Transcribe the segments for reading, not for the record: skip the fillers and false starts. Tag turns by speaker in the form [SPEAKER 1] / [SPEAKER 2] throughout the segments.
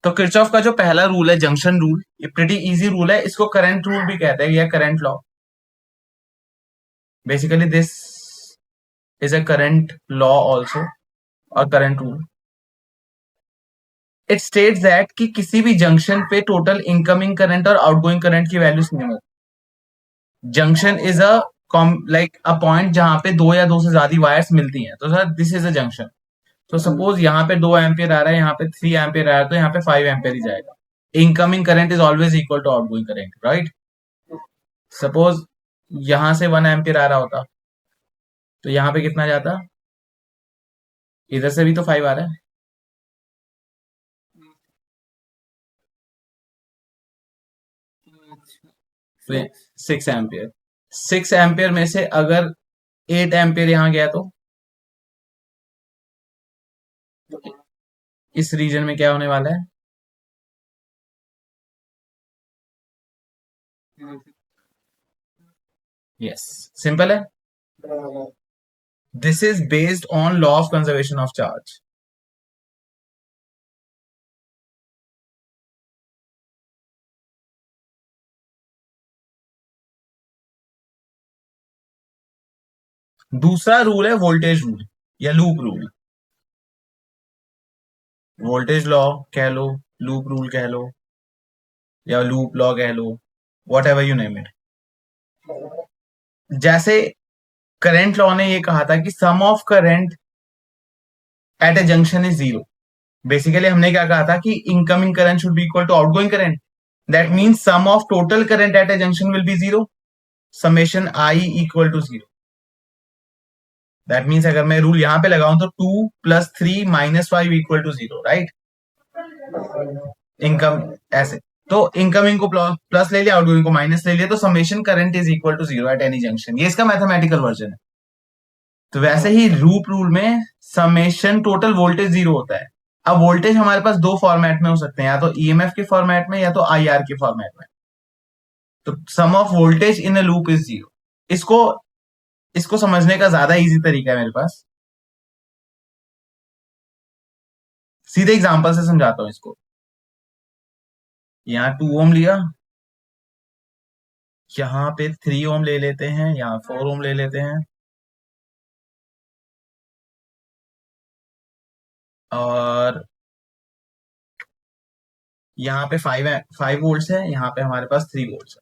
[SPEAKER 1] तो किरचॉफ का जो पहला रूल है जंक्शन रूल, ये प्रिटी इजी रूल है, इसको करंट रूल भी कहते हैं या current law. Basically this is a current law also और current rule. It states that कि किसी भी जंक्शन पे टोटल इनकमिंग करंट और आउटगोइंग करंट की वैल्यू सेम होती। Junction is a like a point जहां पे दो या दो से ज्यादा वायर्स मिलती हैं, तो sir this is a junction. तो सपोज यहाँ पे 2 एम्पियर आ रहा है, यहाँ पे 3 एम्पियर आ रहा है, तो यहाँ पे 5 एम्पियर ही जाएगा। Incoming current is always equal to outgoing current, right. Suppose यहां से 1 एम्पियर आ रहा होता, तो यहाँ पे कितना जाता, इधर से भी तो 5 आ रहा है, 6 एम्पियर। 6 एम्पियर में से अगर 8 एम्पियर यहाँ गया, तो इस रीजन में क्या होने वाला है? यस, सिंपल है। This is based on law of conservation of charge. दूसरा रूल है वोल्टेज रूल या लूप रूल। वोल्टेज लॉ कह लो, लूप रूल कह लो, या लूप लॉ कह लो, whatever you name it. जैसे करंट लॉ ने ये कहा था कि sum of current at a junction is zero. Basically हमने क्या कहा था कि incoming current should be equal to outgoing current. That means sum of total current at a junction will be zero, summation I equal to zero. That means अगर मैं rule यहां पे लगाऊं तो 2 + 3 - 5 equal to zero, right. Income ऐसे, तो incoming को plus ले लिया, आउटगोइंग को माइनस ले लिया, तो summation current is equal to zero at any junction. ये इसका मैथमेटिकल वर्जन है। तो वैसे ही लूप रूल में समेशन टोटल वोल्टेज जीरो होता है। अब वोल्टेज हमारे पास दो फॉर्मेट में हो सकते हैं, या तो ईएमएफ के फॉर्मेट में या तो आईआर के फॉर्मेट में। तो sum of voltage in a loop is zero. इसको इसको समझने का ज्यादा इजी तरीका है मेरे पास, सीधे एग्जांपल से समझाता हूं इसको। यहाँ 2 ओम लिया, यहाँ पे 3 ओम ले लेते हैं, यहाँ 4 ओम ले लेते हैं, और यहाँ पे 5 वोल्ट है, यहाँ पे हमारे पास 3 वोल्ट है।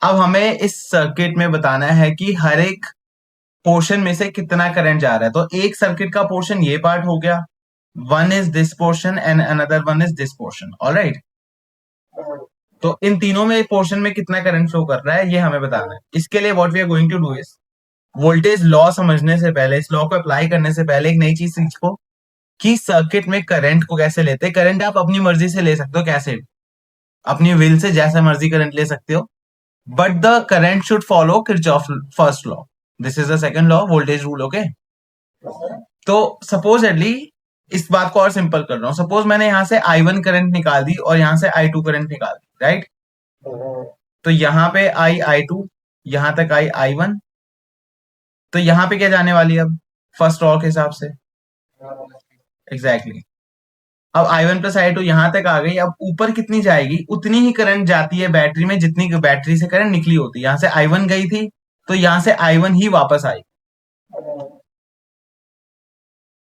[SPEAKER 1] अब हमें इस सर्किट में बताना है कि हर एक पोर्शन में से कितना करंट जा रहा है। तो एक सर्किट का पोर्शन ये पार्ट हो गया, one is this portion and another one is this portion, alright. तो इन तीनों में पोर्शन में कितना करंट फ्लो कर रहा है, ये हमें बताना है। इसके लिए what we are going to do is, voltage law समझने से पहले, इस लॉ को अप्लाई करने से पहले एक नई चीज सीखो कि सर्किट में करंट को कैसे लेते हैं। करंट आप अपनी मर्जी से ले सकते हो, कैसे, अपनी विल से जैसा मर्जी करंट ले सकते हो, but the current should follow Kirchhoff first law. This is the second law, voltage rule, okay. तो सपोजेडली इस बात को और सिंपल कर रहा हूं, सपोज मैंने यहां से I1 करंट निकाल दी और यहां से I2 करंट निकाल दी, राइट। तो यहां पे I2, यहां तक I1, तो यहां पे क्या जाने वाली है अब फर्स्ट लॉ के हिसाब से, एग्जैक्टली exactly. अब I1 + I2 यहां तक आ गई। अब ऊपर कितनी जाएगी, उतनी ही करंट जाती है बैटरी में जितनी बैटरी से करंट निकली होती है। यहां से I1 गई थी, तो यहां से I1 ही वापस आई।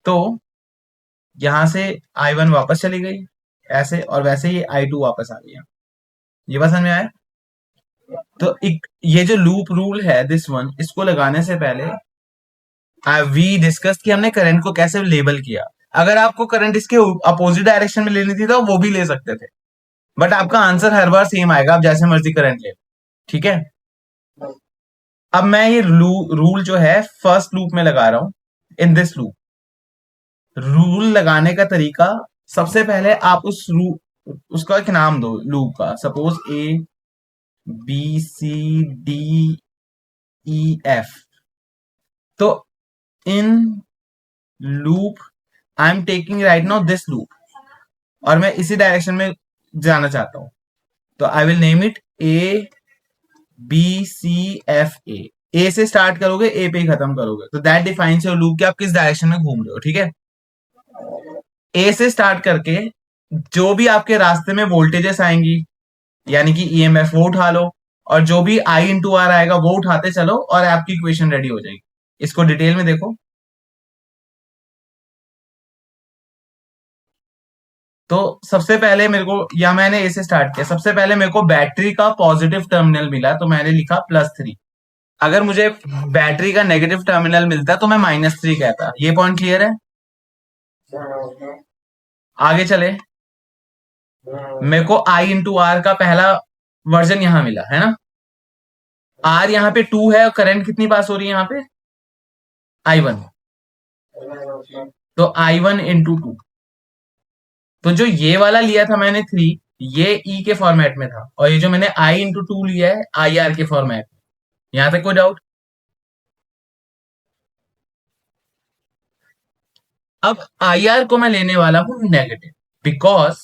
[SPEAKER 1] तो यहां से I1 वापस चली गई ऐसे, और वैसे ही I2 वापस आ गया। ये बात समझ में आया। तो ये जो लूप रूल है दिस वन, इसको लगाने से पहले वी डिस्कस कि हमने करंट को कैसे लेबल किया। अगर आपको करंट इसके अपोजिट डायरेक्शन में लेनी थी तो वो भी ले सकते थे, बट आपका आंसर हर बार सेम आएगा, आप जैसे मर्जी करंट ले, ठीक है। अब मैं ये रूल जो है फर्स्ट लूप में लगा रहा हूं, इन दिस लूप। रूल लगाने का तरीका, सबसे पहले आप उसका एक नाम दो लूप का, suppose A B C D E F। तो in loop I am taking right now this loop, और मैं इसी डायरेक्शन में जाना चाहता हूं, तो I will name it A B C F A। ए से स्टार्ट करोगे, ए पे ही खत्म करोगे, तो दैट डिफाइंस योर लूप कि आप किस डायरेक्शन में घूम रहे हो, ठीक है। ए से स्टार्ट करके जो भी आपके रास्ते में वोल्टेजेस आएंगी, यानी कि ईएमएफ, वो उठा लो, और जो भी आई इंटू आर आएगा वो उठाते चलो, और आपकी इक्वेशन रेडी हो जाएगी। इसको डिटेल में देखो। तो सबसे पहले मेरे को, या मैंने ऐसे स्टार्ट किया, सबसे पहले मेरे को बैटरी का पॉजिटिव टर्मिनल मिला तो मैंने लिखा +3। अगर मुझे बैटरी का नेगेटिव टर्मिनल मिलता तो मैं -3 कहता। ये पॉइंट क्लियर है? आगे चले। मेरे को आई इंटू आर का पहला वर्जन यहां मिला है ना। आर यहाँ पे 2 है और करंट कितनी पास हो रही है यहाँ पे? I1। तो I1 × 2। तो जो ये वाला लिया था मैंने 3, ये ई के फॉर्मेट में था, और ये जो मैंने I × 2 लिया है IR के फॉर्मेट में। यहां तक कोई डाउट? अब IR को मैं लेने वाला हूं negative, because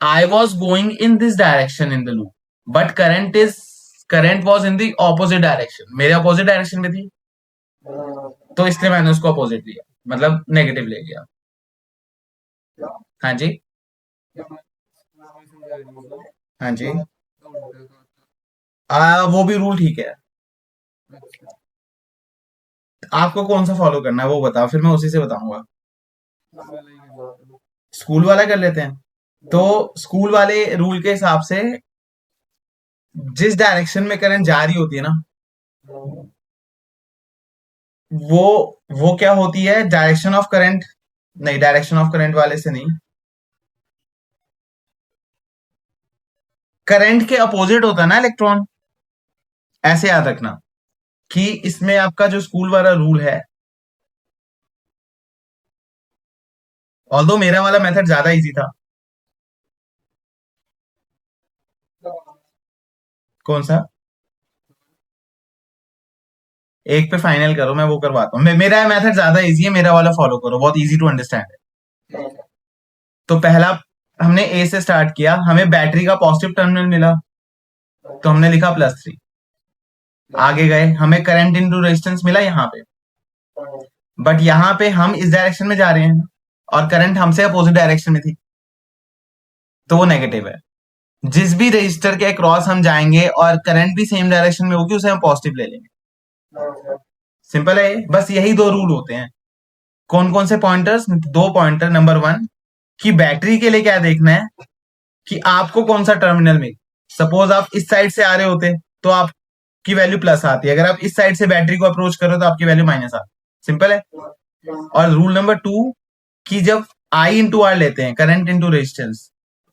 [SPEAKER 1] I was going in this direction in the loop, but current was in the opposite direction, मेरे ऑपोजिट डायरेक्शन में थी, तो इसलिए मैंने उसको अपोजिट लिया, मतलब नेगेटिव ले लिया। हाँ जी। हाँ जी। वो भी रूल ठीक है। आपको कौन सा फॉलो करना है वो बताओ, फिर मैं उसी से बताऊंगा। स्कूल वाला कर लेते हैं। तो स्कूल वाले रूल के हिसाब से जिस डायरेक्शन में करंट जा रही होती है ना, वो वो क्या होती है, डायरेक्शन ऑफ करंट। नहीं, डायरेक्शन ऑफ करंट वाले से नहीं, करंट के अपोजिट होता है ना इलेक्ट्रॉन। ऐसे याद रखना कि इसमें आपका जो स्कूल वाला रूल है, ऑल्दो मेरा वाला मेथड ज्यादा इजी था। कौन सा? एक पे फाइनल करो, मैं वो करवाता हूँ। मेरा मेथड ज्यादा इजी है, मेरा वाला फॉलो करो, बहुत इजी टू अंडरस्टैंड है। तो पहला हमने ए से स्टार्ट किया, हमें बैटरी का पॉजिटिव टर्मिनल मिला, तो हमने लिखा +3। आगे गए, हमें करंट इंटू रेजिस्टेंस मिला यहाँ पे, बट यहाँ पे हम इस डायरेक्शन में जा रहे हैं और करंट हमसे अपोजिट डायरेक्शन में थी, तो वो नेगेटिव है। जिस भी रजिस्टर के क्रॉस हम जाएंगे और करंट भी सेम डायरेक्शन में होगी, उसे हम पॉजिटिव ले लेंगे। सिंपल है ये, बस यही दो रूल होते हैं। कौन कौन से पॉइंटर्स? दो पॉइंटर। नंबर 1 कि बैटरी के लिए क्या देखना है कि आपको कौन सा टर्मिनल में, सपोज आप इस साइड से आ रहे होते तो आपकी वैल्यू प्लस आती है, अगर आप इस साइड से बैटरी को अप्रोच करो तो आपकी वैल्यू माइनस आती है। सिंपल है। और रूल नंबर 2 कि जब आई इंटू आर लेते हैं, करंट इंटू रेजिस्टेंस,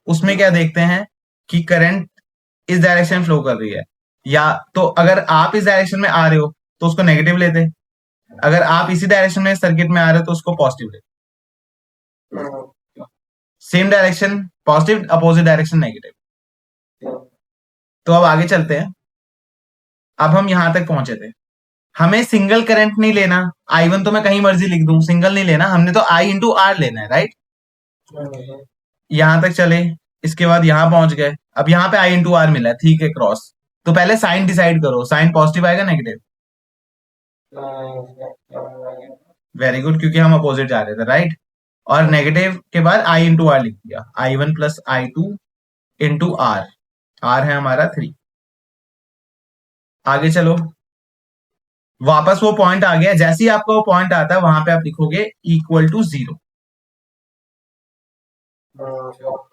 [SPEAKER 1] उसमें क्या देखते हैं कि करंट इस डायरेक्शन फ्लो कर रही है, या तो अगर आप इस डायरेक्शन में आ रहे हो तो उसको नेगेटिव लेते हैं, अगर आप इसी डायरेक्शन में सर्किट में आ रहे हो तो उसको पॉजिटिव लेते। Same direction positive, opposite direction negative. तो अब आगे चलते हैं। अब हम यहां तक पहुंचे थे, हमें सिंगल करंट नहीं लेना। I1 तो मैं कहीं मर्जी लिख दूं, सिंगल नहीं लेना, हमने तो आई इंटू आर लेना है, राइट। यहां तक चले, इसके बाद यहां पहुंच गए, अब यहां पे आई इंटू आर मिला है, ठीक है, क्रॉस। तो पहले साइन डिसाइड करो, साइन पॉजिटिव आएगा नेगेटिव? वेरी गुड, क्योंकि हम अपोजिट जा रहे थे, राइट। और नेगेटिव के बाद आई इंटू आर लिख दिया, I1 + I2 × आर है हमारा 3। आगे चलो, वापस वो पॉइंट आ गया, जैसे ही आपका वो पॉइंट आता है वहां पे आप लिखोगे =0।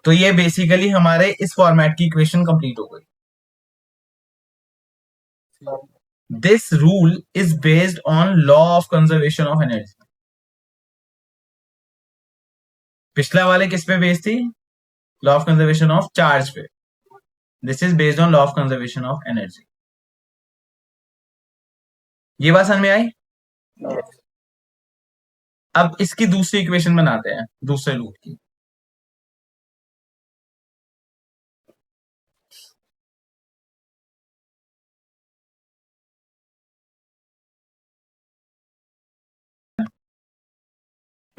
[SPEAKER 1] तो ये बेसिकली हमारे इस फॉर्मेट की इक्वेशन कंप्लीट हो गई। This rule is based on law of conservation of energy. पिछला वाले किस पे बेस्ड थी? Law of conservation of charge पे। This is based on law of conservation of energy. ये बात समझ में आई? अब इसकी दूसरी इक्वेशन बनाते हैं, दूसरे लूप की।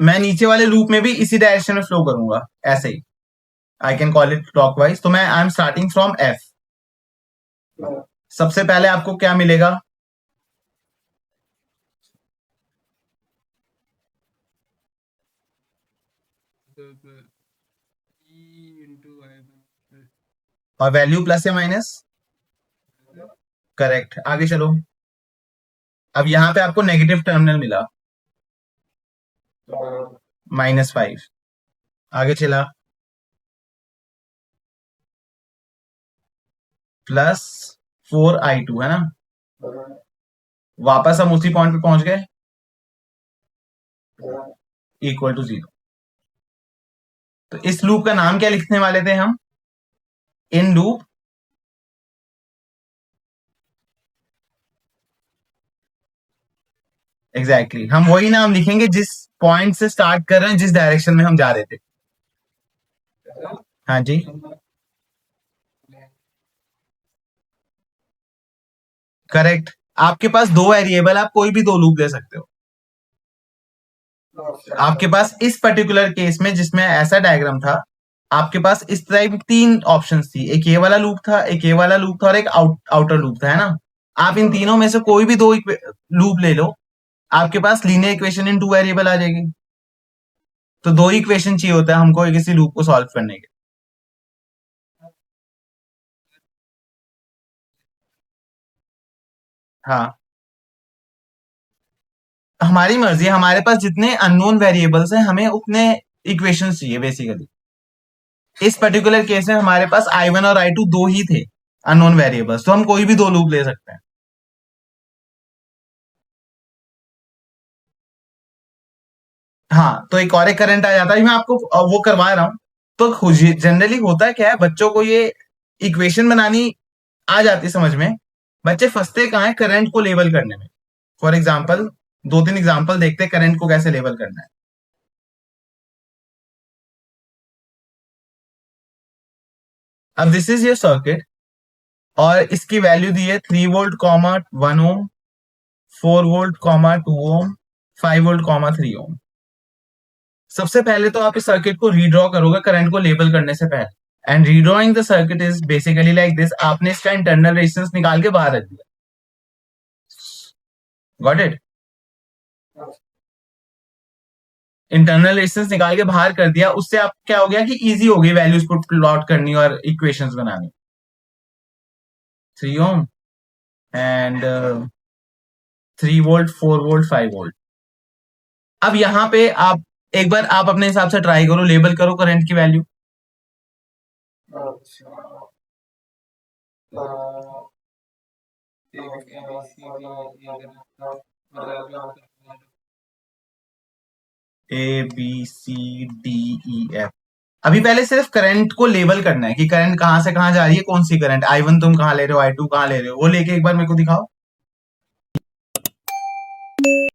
[SPEAKER 1] मैं नीचे वाले लूप में भी इसी डायरेक्शन में फ्लो करूंगा, ऐसे ही। I can call it clockwise. तो मैं I am starting from F. सबसे पहले आपको क्या मिलेगा? और वैल्यू प्लस या माइनस? करेक्ट, आगे चलो। अब यहां पे आपको नेगेटिव टर्मिनल मिला, -5। आगे चला, +4i2 है ना। वापस हम उसी पॉइंट पे पहुंच गए, =0। तो इस लूप का नाम क्या लिखने वाले थे हम? इन लूप एग्जैक्टली, हम वही नाम लिखेंगे जिस पॉइंट से स्टार्ट कर रहे हैं, जिस डायरेक्शन में हम जा रहे थे। हाँ जी, करेक्ट। आपके पास दो वेरिएबल, आप कोई भी दो लूप ले सकते हो। आपके पास इस पर्टिकुलर केस में जिसमें ऐसा डायग्राम था, आपके पास इस टाइप तीन ऑप्शंस थी, एक ये वाला लूप था, एक ये वाला लूप था, और एक आउटर लूप था, है ना। आप इन तीनों में से कोई भी दो लूप ले लो, आपके पास linear equation in two variable आ जाएगी। तो दो इक्वेशन चाहिए होता है हमको किसी लूप को सॉल्व करने के। हाँ, हमारी मर्जी, हमारे पास जितने अननोन वेरिएबल्स हैं हमें उतने इक्वेशंस चाहिए बेसिकली। इस पर्टिकुलर केस में हमारे पास i1 और i2 दो ही थे अननोन वेरिएबल्स, तो हम कोई भी दो लूप ले सकते हैं। हाँ, तो एक और एक करंट आ जाता है, मैं आपको वो करवा रहा हूं। तो जनरली होता क्या है, बच्चों को ये इक्वेशन बनानी आ जाती समझ में, बच्चे फंसते कहाँ है, करंट को लेबल करने में। फॉर एग्जाम्पल, दो तीन एग्जाम्पल देखते हैं करंट को कैसे लेबल करना है। अब दिस इज योर सर्किट, और इसकी वैल्यू दी है 3 वोल्ट, 1 ओम, 4 वोल्ट, 2 ओम, 5 वोल्ट, 3 ओम। सबसे पहले तो आप इस सर्किट को रीड्रॉ करोगे करंट को लेबल करने से पहले, and redrawing the circuit is basically like this. आपने इसका इंटरनल रेजिस्टेंस निकाल के बाहर रख दिया, गॉट इट। इंटरनल रेजिस्टेंस निकाल के बाहर कर दिया, उससे आप क्या हो गया कि इजी हो गई वैल्यूज को प्लॉट करनी और इक्वेशंस बनानी। 3 ohm and 3 volt, 4 volt, 5 volt. अब यहां पे आप एक बार आप अपने हिसाब से ट्राई करो, लेबल करो करंट की value. A B C D E F। अभी पहले सिर्फ करंट को लेबल करना है कि करंट कहां से कहां जा रही है, कौन सी करंट, i1 तुम कहां ले रहे हो, i2 कहां ले रहे हो, वो लेके एक बार मेरे को दिखाओ।